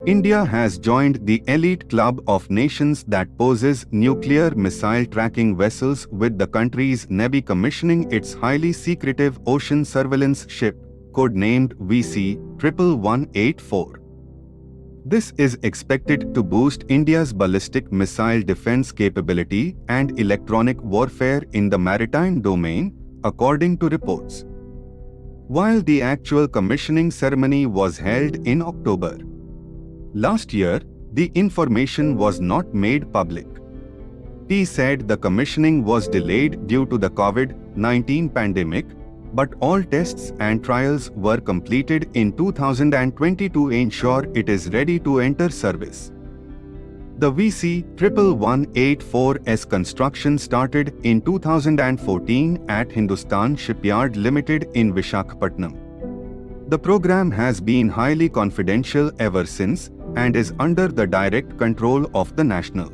India has joined the elite club of nations that possess nuclear missile tracking vessels, with the country's Navy commissioning its highly secretive ocean surveillance ship, codenamed VC-11184. This is expected to boost India's ballistic missile defense capability and electronic warfare in the maritime domain, according to reports. While the actual commissioning ceremony was held in October last year, the information was not made public. He said the commissioning was delayed due to the COVID-19 pandemic, but all tests and trials were completed in 2020 to ensure it is ready to enter service. The VC-11184's construction started in 2014 at Hindustan Shipyard Limited in Visakhapatnam. The program has been highly confidential ever since and is under the direct control of the National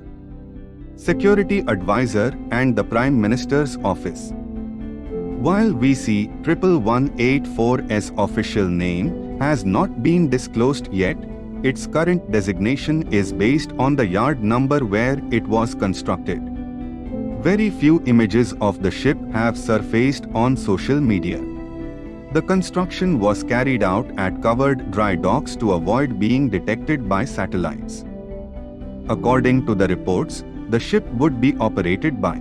Security Advisor and the Prime Minister's office. While VC-11184's official name has not been disclosed yet, its current designation is based on the yard number where it was constructed. Very few images of the ship have surfaced on social media. The construction was carried out at covered dry docks to avoid being detected by satellites. According to the reports, the ship would be operated by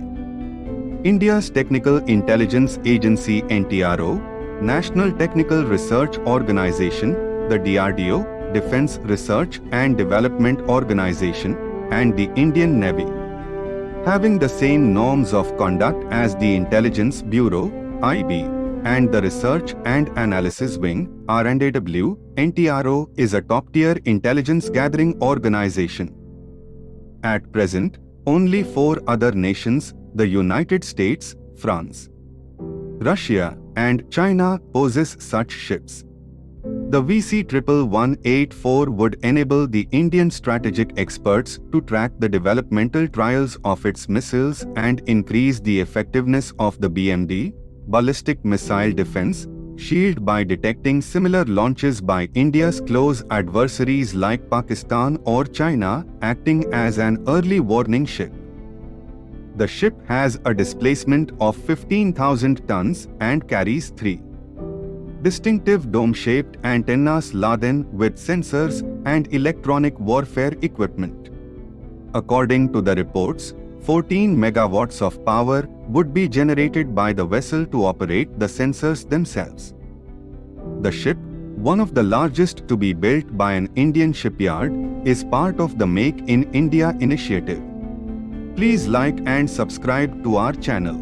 India's Technical Intelligence Agency (NTRO), National Technical Research Organization, the DRDO, Defense Research and Development Organization, and the Indian Navy. Having the same norms of conduct as the Intelligence Bureau (IB) and the Research and Analysis Wing (RNAW), NTRO is a top-tier intelligence gathering organization. At present, only 4 other nations, the United States, France, Russia, and China, possess such ships. The VC-11184 would enable the Indian strategic experts to track the developmental trials of its missiles and increase the effectiveness of the BMD, ballistic missile defense, shield by detecting similar launches by India's close adversaries like Pakistan or China, acting as an early warning ship. The ship has a displacement of 15,000 tons and carries 3 distinctive dome-shaped antennas laden with sensors and electronic warfare equipment. According to the reports, 14 megawatts of power would be generated by the vessel to operate the sensors themselves. The ship, one of the largest to be built by an Indian shipyard, is part of the Make in India initiative. Please like and subscribe to our channel.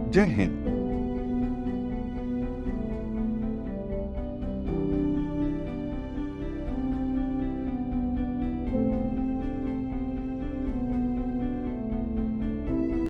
Jai Hind.